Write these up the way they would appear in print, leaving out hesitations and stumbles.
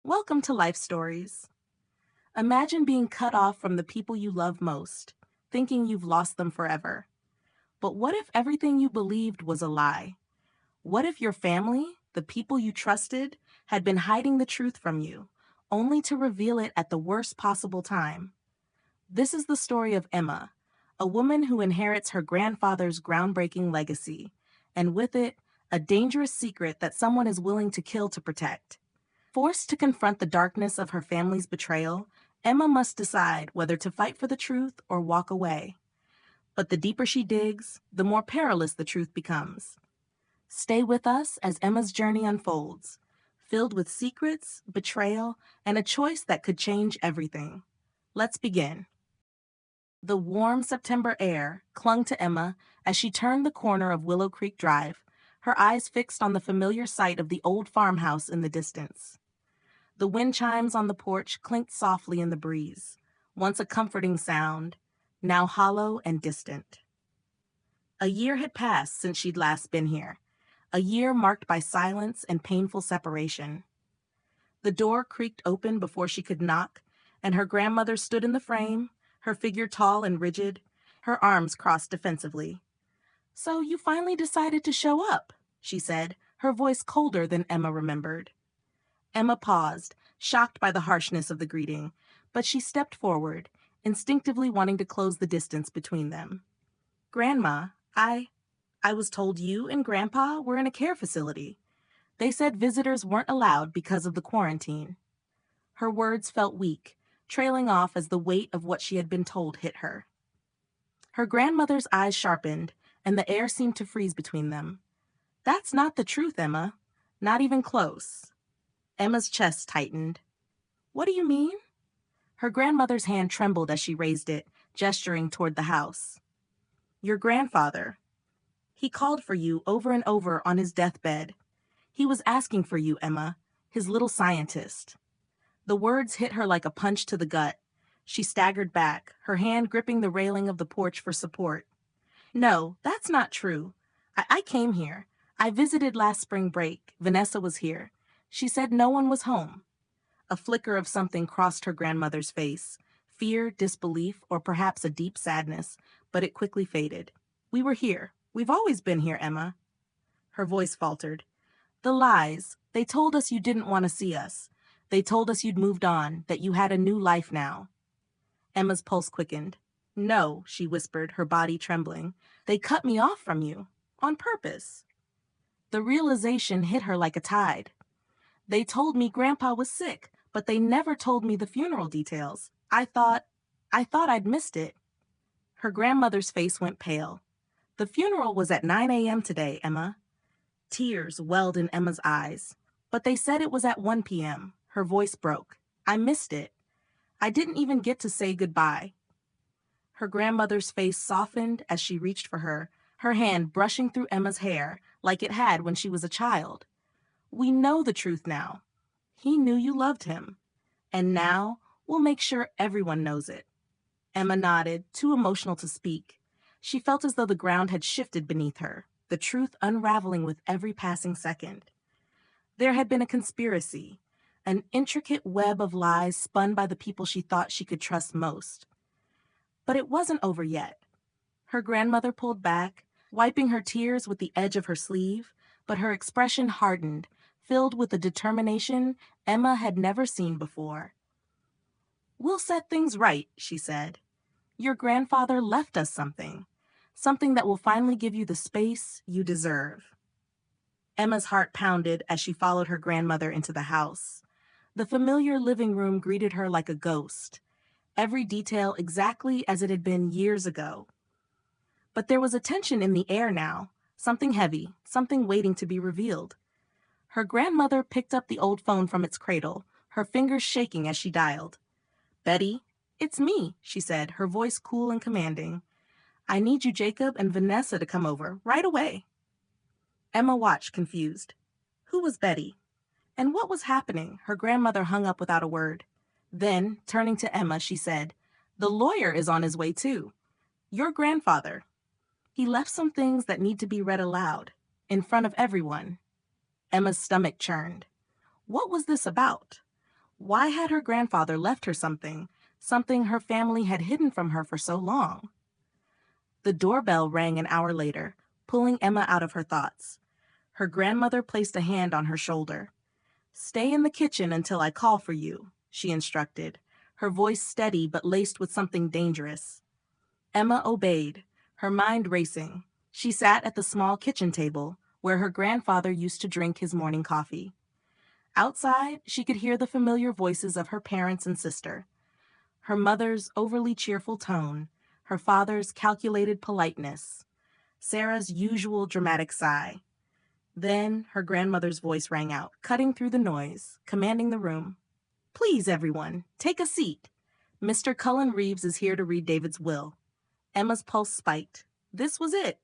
Welcome to Life Stories. Imagine being cut off from the people you love most, thinking you've lost them forever. But what if everything you believed was a lie? What if your family, the people you trusted, had been hiding the truth from you, only to reveal it at the worst possible time? This is the story of Emma, a woman who inherits her grandfather's groundbreaking legacy, and with it, a dangerous secret that someone is willing to kill to protect. Forced to confront the darkness of her family's betrayal, Emma must decide whether to fight for the truth or walk away. But the deeper she digs, the more perilous the truth becomes. Stay with us as Emma's journey unfolds, filled with secrets, betrayal, and a choice that could change everything. Let's begin. The warm September air clung to Emma as she turned the corner of Willow Creek Drive, her eyes fixed on the familiar sight of the old farmhouse in the distance. The wind chimes on the porch clinked softly in the breeze, once a comforting sound, now hollow and distant. A year had passed since she'd last been here, a year marked by silence and painful separation. The door creaked open before she could knock, and her grandmother stood in the frame, her figure tall and rigid, her arms crossed defensively. "So you finally decided to show up," she said, her voice colder than Emma remembered. Emma paused, shocked by the harshness of the greeting, but she stepped forward, instinctively wanting to close the distance between them. "Grandma, I was told you and Grandpa were in a care facility. They said visitors weren't allowed because of the quarantine." Her words felt weak, trailing off as the weight of what she had been told hit her. Her grandmother's eyes sharpened, and the air seemed to freeze between them. "That's not the truth, Emma. Not even close." Emma's chest tightened. "What do you mean?" Her grandmother's hand trembled as she raised it, gesturing toward the house. "Your grandfather. He called for you over and over on his deathbed. He was asking for you, Emma, his little scientist." The words hit her like a punch to the gut. She staggered back, her hand gripping the railing of the porch for support. "No, that's not true. I came here. I visited last spring break. Vanessa was here. She said no one was home." A flicker of something crossed her grandmother's face, fear, disbelief, or perhaps a deep sadness, but it quickly faded. "We were here. We've always been here, Emma." Her voice faltered. "The lies. They told us you didn't want to see us. They told us you'd moved on, that you had a new life now." Emma's pulse quickened. "No," she whispered, her body trembling. "They cut me off from you. On purpose." The realization hit her like a tide. "They told me Grandpa was sick, but they never told me the funeral details. I thought I'd missed it." Her grandmother's face went pale. "The funeral was at 9 a.m. today, Emma." Tears welled in Emma's eyes. "But they said it was at 1 p.m. Her voice broke. "I missed it. I didn't even get to say goodbye." Her grandmother's face softened as she reached for her hand brushing through Emma's hair like it had when she was a child. "We know the truth now. He knew you loved him. And now we'll make sure everyone knows it." Emma nodded, too emotional to speak. She felt as though the ground had shifted beneath her, the truth unraveling with every passing second. There had been a conspiracy, an intricate web of lies spun by the people she thought she could trust most. But it wasn't over yet. Her grandmother pulled back, wiping her tears with the edge of her sleeve, but her expression hardened, filled with a determination Emma had never seen before. "We'll set things right," she said. "Your grandfather left us something that will finally give you the space you deserve." Emma's heart pounded as she followed her grandmother into the house. The familiar living room greeted her like a ghost, every detail exactly as it had been years ago. But there was a tension in the air now, something heavy, something waiting to be revealed. Her grandmother picked up the old phone from its cradle, her fingers shaking as she dialed. "Betty, it's me," she said, her voice cool and commanding. "I need you, Jacob, and Vanessa to come over, right away." Emma watched, confused. Who was Betty? And what was happening? Her grandmother hung up without a word. Then, turning to Emma, she said, "The lawyer is on his way, too. Your grandfather. He left some things that need to be read aloud, in front of everyone." Emma's stomach churned. What was this about? Why had her grandfather left her something, something her family had hidden from her for so long? The doorbell rang an hour later, pulling Emma out of her thoughts. Her grandmother placed a hand on her shoulder. "Stay in the kitchen until I call for you," she instructed, her voice steady but laced with something dangerous. Emma obeyed, her mind racing. She sat at the small kitchen table, where her grandfather used to drink his morning coffee. Outside, she could hear the familiar voices of her parents and sister. Her mother's overly cheerful tone, her father's calculated politeness, Sarah's usual dramatic sigh. Then her grandmother's voice rang out, cutting through the noise, commanding the room. "Please, everyone, take a seat. Mr. Cullen Reeves is here to read David's will." Emma's pulse spiked. This was it.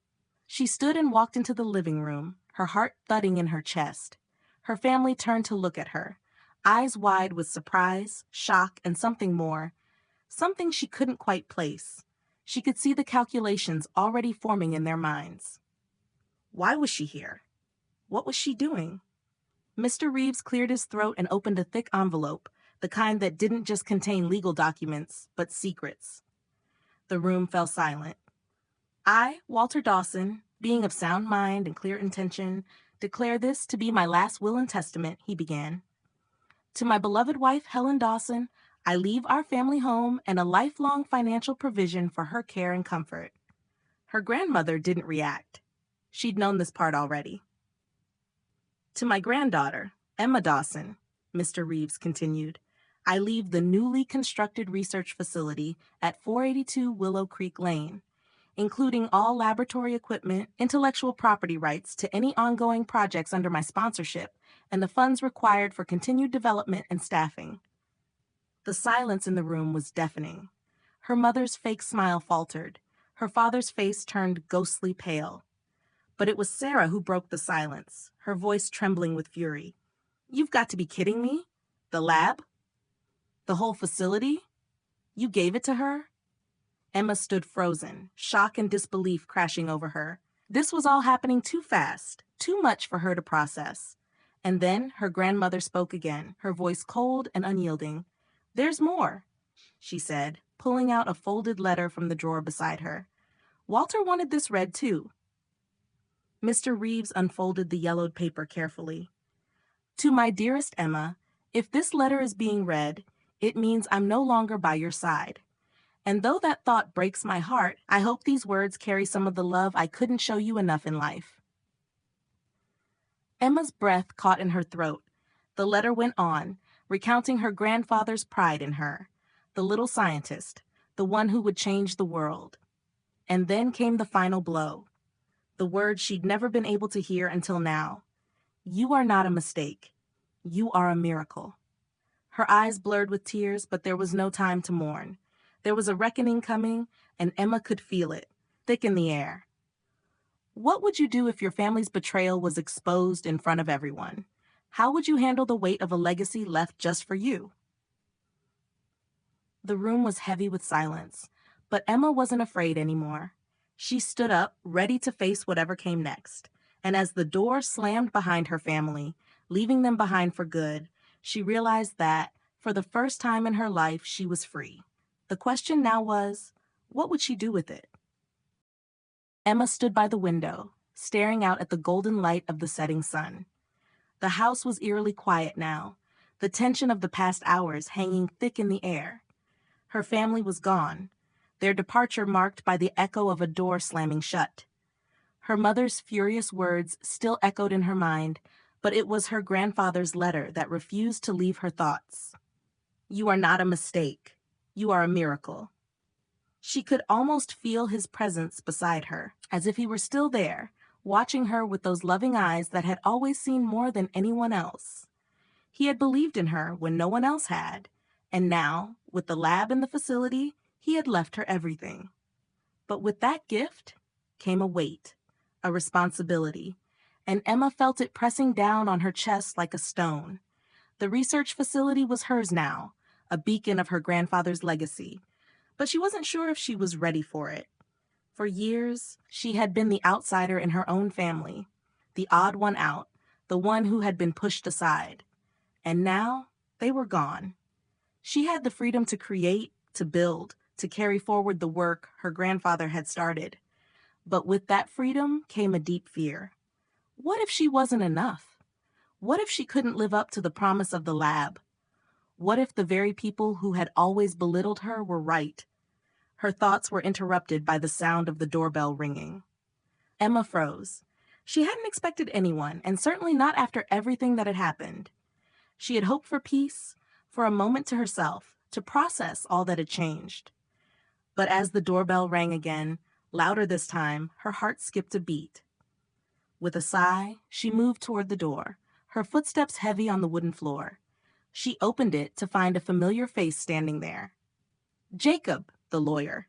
She stood and walked into the living room, her heart thudding in her chest. Her family turned to look at her, eyes wide with surprise, shock, and something more, something she couldn't quite place. She could see the calculations already forming in their minds. Why was she here? What was she doing? Mr. Reeves cleared his throat and opened a thick envelope, the kind that didn't just contain legal documents, but secrets. The room fell silent. "I, Walter Dawson, being of sound mind and clear intention, declare this to be my last will and testament," he began. "To my beloved wife, Helen Dawson, I leave our family home and a lifelong financial provision for her care and comfort." Her grandmother didn't react. She'd known this part already. "To my granddaughter, Emma Dawson," Mr. Reeves continued, "I leave the newly constructed research facility at 482 Willow Creek Lane, including all laboratory equipment, intellectual property rights to any ongoing projects under my sponsorship, and the funds required for continued development and staffing." The silence in the room was deafening. Her mother's fake smile faltered. Her father's face turned ghostly pale. But it was Sarah who broke the silence, her voice trembling with fury. "You've got to be kidding me? The lab? The whole facility? You gave it to her?" Emma stood frozen, shock and disbelief crashing over her. This was all happening too fast, too much for her to process. And then her grandmother spoke again, her voice cold and unyielding. "There's more," she said, pulling out a folded letter from the drawer beside her. "Walter wanted this read too." Mr. Reeves unfolded the yellowed paper carefully. "To my dearest Emma, if this letter is being read, it means I'm no longer by your side. And though that thought breaks my heart, I hope these words carry some of the love I couldn't show you enough in life." Emma's breath caught in her throat. The letter went on, recounting her grandfather's pride in her, the little scientist, the one who would change the world. And then came the final blow, the word she'd never been able to hear until now. "You are not a mistake. You are a miracle." Her eyes blurred with tears, but there was no time to mourn. There was a reckoning coming, and Emma could feel it, thick in the air. What would you do if your family's betrayal was exposed in front of everyone? How would you handle the weight of a legacy left just for you? The room was heavy with silence, but Emma wasn't afraid anymore. She stood up, ready to face whatever came next. And as the door slammed behind her family, leaving them behind for good, she realized that, for the first time in her life, she was free. The question now was, what would she do with it? Emma stood by the window, staring out at the golden light of the setting sun. The house was eerily quiet now, the tension of the past hours hanging thick in the air. Her family was gone, their departure marked by the echo of a door slamming shut. Her mother's furious words still echoed in her mind, but it was her grandfather's letter that refused to leave her thoughts. "You are not a mistake. You are a miracle." She could almost feel his presence beside her, as if he were still there, watching her with those loving eyes that had always seen more than anyone else. He had believed in her when no one else had, and now, with the lab and the facility, he had left her everything. But with that gift came a weight, a responsibility, and Emma felt it pressing down on her chest like a stone. The research facility was hers now, a beacon of her grandfather's legacy, but she wasn't sure if she was ready for it. For years, she had been the outsider in her own family, the odd one out, the one who had been pushed aside. And now, They were gone. She had the freedom to create, to build, to carry forward the work her grandfather had started. But with that freedom came a deep fear. What if she wasn't enough? What if she couldn't live up to the promise of the lab? What if the very people who had always belittled her were right? Her thoughts were interrupted by the sound of the doorbell ringing. Emma froze. She hadn't expected anyone, and certainly not after everything that had happened. She had hoped for peace, for a moment to herself, to process all that had changed. But as the doorbell rang again, louder this time, her heart skipped a beat. With a sigh, she moved toward the door, her footsteps heavy on the wooden floor. She opened it to find a familiar face standing there. Jacob, the lawyer.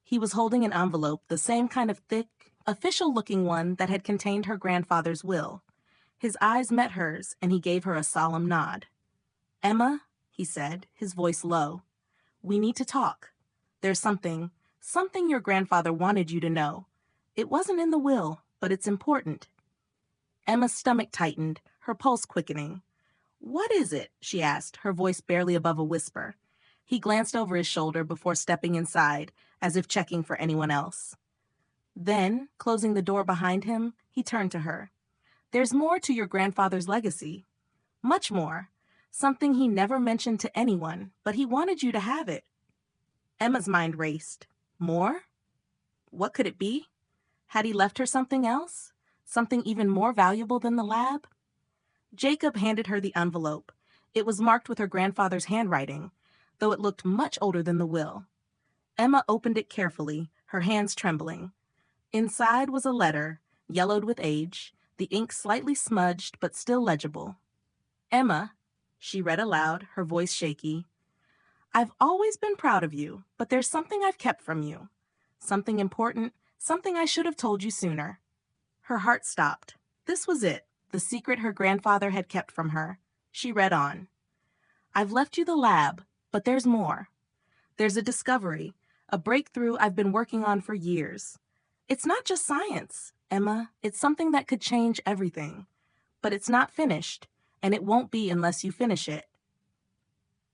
He was holding an envelope, the same kind of thick, official-looking one that had contained her grandfather's will. His eyes met hers, and he gave her a solemn nod. "Emma," he said, his voice low, "we need to talk. There's something your grandfather wanted you to know. It wasn't in the will, but it's important." Emma's stomach tightened, her pulse quickening. "What is it?" she asked, her voice barely above a whisper. He glanced over his shoulder before stepping inside, as if checking for anyone else. Then, closing the door behind him, he turned to her. "There's more to your grandfather's legacy. Much more. Something he never mentioned to anyone, but he wanted you to have it." Emma's mind raced. More? What could it be? Had he left her something else? Something even more valuable than the lab? Jacob handed her the envelope. It was marked with her grandfather's handwriting, though it looked much older than the will. Emma opened it carefully, her hands trembling. Inside was a letter, yellowed with age, the ink slightly smudged but still legible. "Emma," she read aloud, her voice shaky, "I've always been proud of you, but there's something I've kept from you. Something important, something I should have told you sooner." Her heart stopped. This was it, the secret her grandfather had kept from her. She read on. "I've left you the lab, but there's more. There's a discovery, a breakthrough I've been working on for years. It's not just science, Emma. It's something that could change everything. But it's not finished, and it won't be unless you finish it."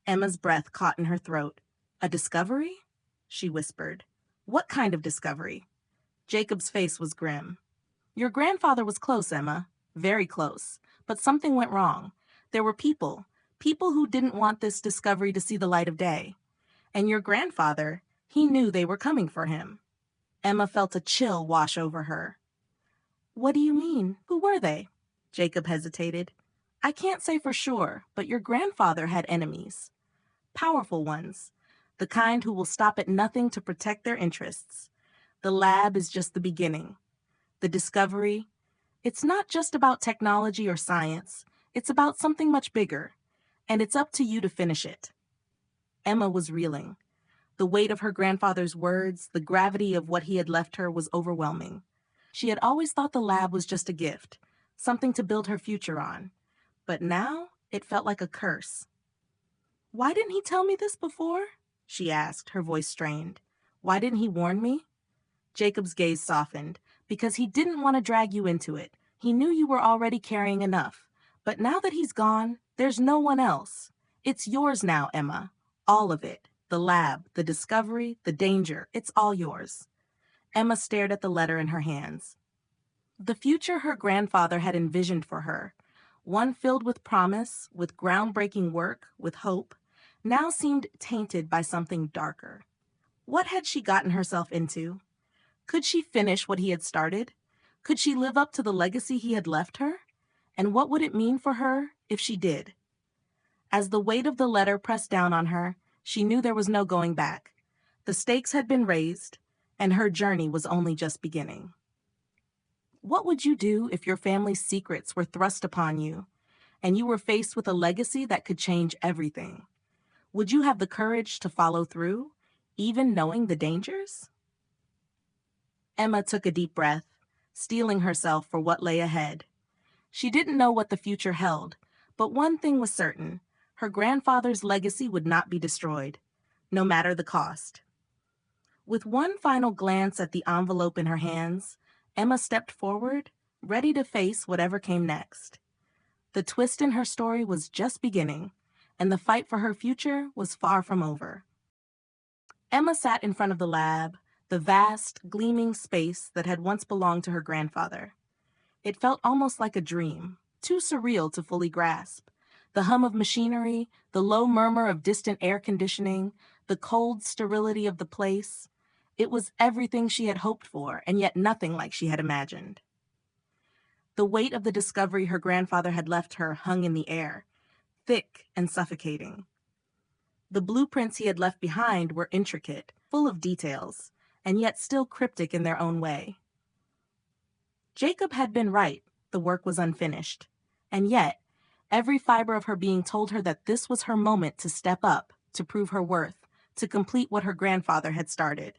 Emma's breath caught in her throat. "A discovery?" she whispered. "What kind of discovery?" Jacob's face was grim. "Your grandfather was close, Emma. Very close. But something went wrong. There were people who didn't want this discovery to see the light of day. And your grandfather, he knew they were coming for him." Emma felt a chill wash over her. "What do you mean? Who were they?" Jacob hesitated. "I can't say for sure, but your grandfather had enemies. Powerful ones. The kind who will stop at nothing to protect their interests. The lab is just the beginning. The discovery, it's not just about technology or science. It's about something much bigger. And it's up to you to finish it." Emma was reeling. The weight of her grandfather's words, the gravity of what he had left her was overwhelming. She had always thought the lab was just a gift, something to build her future on. But now it felt like a curse. "Why didn't he tell me this before?" she asked, her voice strained. "Why didn't he warn me?" Jacob's gaze softened. "Because he didn't want to drag you into it. He knew you were already carrying enough. But now that he's gone, there's no one else. It's yours now, Emma. All of it. The lab, the discovery, the danger. It's all yours." Emma stared at the letter in her hands. The future her grandfather had envisioned for her, one filled with promise, with groundbreaking work, with hope, now seemed tainted by something darker. What had she gotten herself into? Could she finish what he had started? Could she live up to the legacy he had left her? And what would it mean for her if she did? As the weight of the letter pressed down on her, she knew there was no going back. The stakes had been raised, and her journey was only just beginning. What would you do if your family's secrets were thrust upon you, and you were faced with a legacy that could change everything? Would you have the courage to follow through, even knowing the dangers? Emma took a deep breath, steeling herself for what lay ahead. She didn't know what the future held, but one thing was certain: her grandfather's legacy would not be destroyed, no matter the cost. With one final glance at the envelope in her hands, Emma stepped forward, ready to face whatever came next. The twist in her story was just beginning, and the fight for her future was far from over. Emma sat in front of the lab, the vast, gleaming space that had once belonged to her grandfather. It felt almost like a dream, too surreal to fully grasp. The hum of machinery, the low murmur of distant air conditioning, the cold sterility of the place. It was everything she had hoped for, and yet nothing like she had imagined. The weight of the discovery her grandfather had left her hung in the air, thick and suffocating. The blueprints he had left behind were intricate, full of details, and yet still cryptic in their own way. Jacob had been right, the work was unfinished. And yet, every fiber of her being told her that this was her moment to step up, to prove her worth, to complete what her grandfather had started.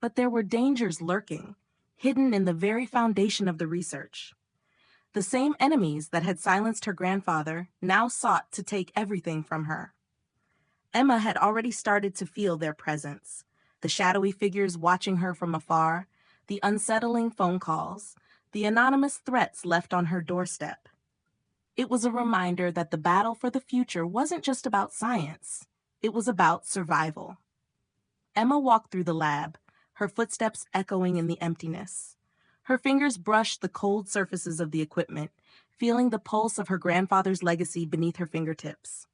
But there were dangers lurking, hidden in the very foundation of the research. The same enemies that had silenced her grandfather now sought to take everything from her. Emma had already started to feel their presence, the shadowy figures watching her from afar, the unsettling phone calls, the anonymous threats left on her doorstep. It was a reminder that the battle for the future wasn't just about science, it was about survival. Emma walked through the lab, her footsteps echoing in the emptiness. Her fingers brushed the cold surfaces of the equipment, feeling the pulse of her grandfather's legacy beneath her fingertips.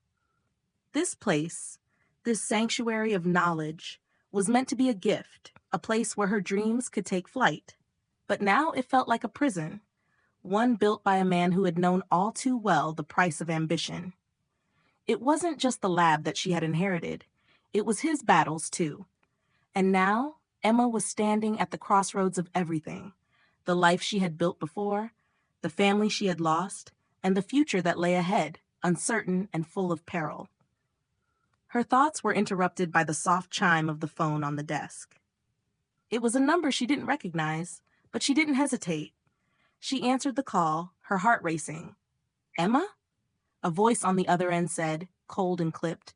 This place, this sanctuary of knowledge, was meant to be a gift, a place where her dreams could take flight. But now it felt like a prison, one built by a man who had known all too well the price of ambition. It wasn't just the lab that she had inherited, it was his battles too. And now, Emma was standing at the crossroads of everything, the life she had built before, the family she had lost, and the future that lay ahead, uncertain and full of peril. Her thoughts were interrupted by the soft chime of the phone on the desk. It was a number she didn't recognize, but she didn't hesitate. She answered the call, her heart racing. "Emma?" A voice on the other end said, cold and clipped,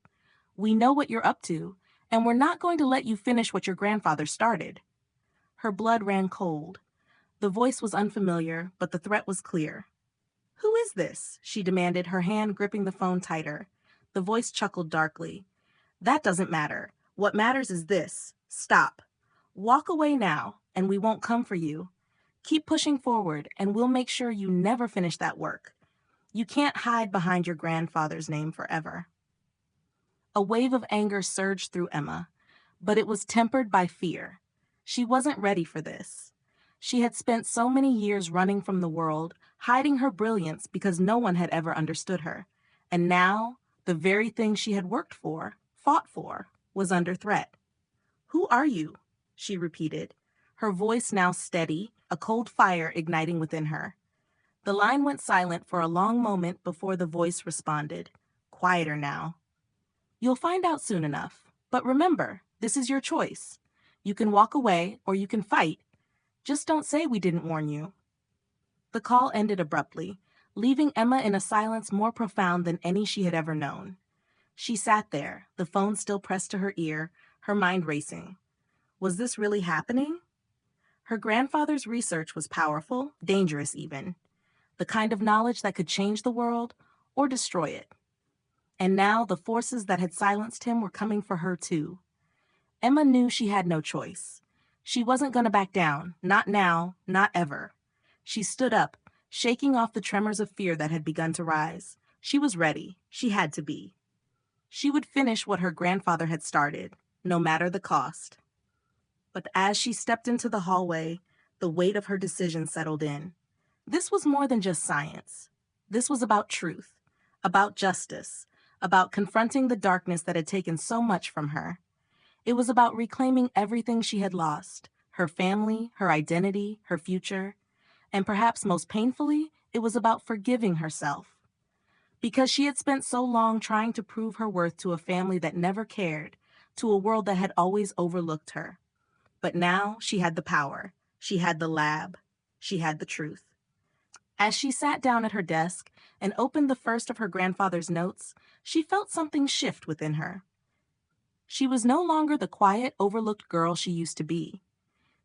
"We know what you're up to, and we're not going to let you finish what your grandfather started." Her blood ran cold. The voice was unfamiliar, but the threat was clear. "Who is this?" she demanded, her hand gripping the phone tighter. The voice chuckled darkly. "That doesn't matter. What matters is this. Stop. Walk away now, and we won't come for you. Keep pushing forward, and we'll make sure you never finish that work. You can't hide behind your grandfather's name forever." A wave of anger surged through Emma, but it was tempered by fear. She wasn't ready for this. She had spent so many years running from the world, hiding her brilliance because no one had ever understood her. And now, the very thing she had worked for, fought for, was under threat. "Who are you?" she repeated, her voice now steady, a cold fire igniting within her. The line went silent for a long moment before the voice responded, quieter now. "You'll find out soon enough. But remember, this is your choice. You can walk away or you can fight. Just don't say we didn't warn you." The call ended abruptly, leaving Emma in a silence more profound than any she had ever known. She sat there, the phone still pressed to her ear, her mind racing. Was this really happening? Her grandfather's research was powerful, dangerous even, the kind of knowledge that could change the world or destroy it. And now the forces that had silenced him were coming for her too. Emma knew she had no choice. She wasn't going to back down, not now, not ever. She stood up, shaking off the tremors of fear that had begun to rise. She was ready. She had to be. She would finish what her grandfather had started, no matter the cost. But as she stepped into the hallway, the weight of her decision settled in. This was more than just science. This was about truth, about justice, about confronting the darkness that had taken so much from her. It was about reclaiming everything she had lost, her family, her identity, her future. And perhaps most painfully, it was about forgiving herself. Because she had spent so long trying to prove her worth to a family that never cared, to a world that had always overlooked her. But now she had the power. She had the lab. She had the truth. As she sat down at her desk and opened the first of her grandfather's notes, she felt something shift within her. She was no longer the quiet, overlooked girl she used to be.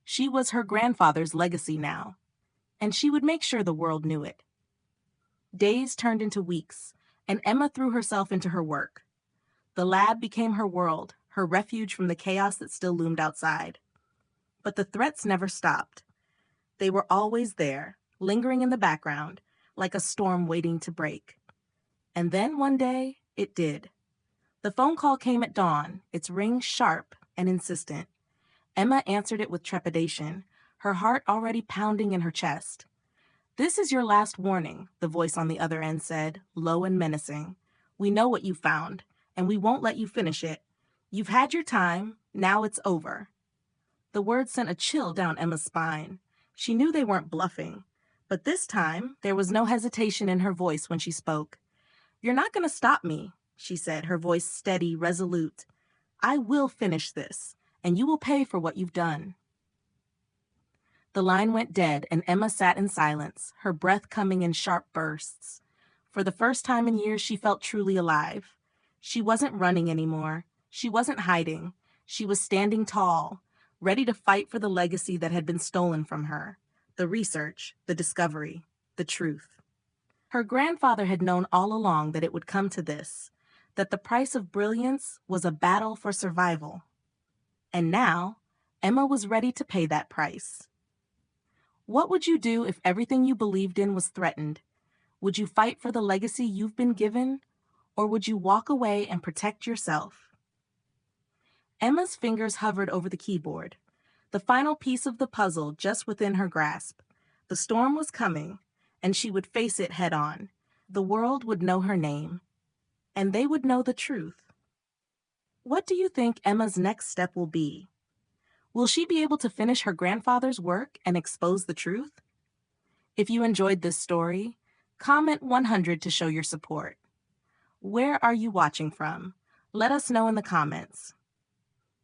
She was her grandfather's legacy now, and she would make sure the world knew it. Days turned into weeks, and Emma threw herself into her work. The lab became her world, her refuge from the chaos that still loomed outside. But the threats never stopped. They were always there, lingering in the background, like a storm waiting to break. And then one day, it did. The phone call came at dawn, its ring sharp and insistent. Emma answered it with trepidation, her heart already pounding in her chest. "This is your last warning," the voice on the other end said, low and menacing. "We know what you found, and we won't let you finish it. You've had your time, now it's over." The words sent a chill down Emma's spine. She knew they weren't bluffing, but this time there was no hesitation in her voice when she spoke. "You're not going to stop me," she said, her voice steady, resolute. "I will finish this, and you will pay for what you've done." The line went dead, and Emma sat in silence, her breath coming in sharp bursts. For the first time in years, she felt truly alive. She wasn't running anymore. She wasn't hiding. She was standing tall, ready to fight for the legacy that had been stolen from her. The research, the discovery, the truth. Her grandfather had known all along that it would come to this, that the price of brilliance was a battle for survival. And now, Emma was ready to pay that price. What would you do if everything you believed in was threatened? Would you fight for the legacy you've been given, or would you walk away and protect yourself? Emma's fingers hovered over the keyboard, the final piece of the puzzle just within her grasp. The storm was coming, and she would face it head on. The world would know her name, and they would know the truth. What do you think Emma's next step will be? Will she be able to finish her grandfather's work and expose the truth? If you enjoyed this story, comment 100 to show your support. Where are you watching from? Let us know in the comments.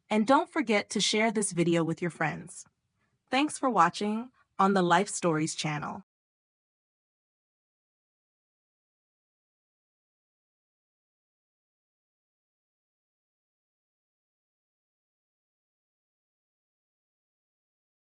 And don't forget to share this video with your friends. Thanks for watching on the Life Stories channel.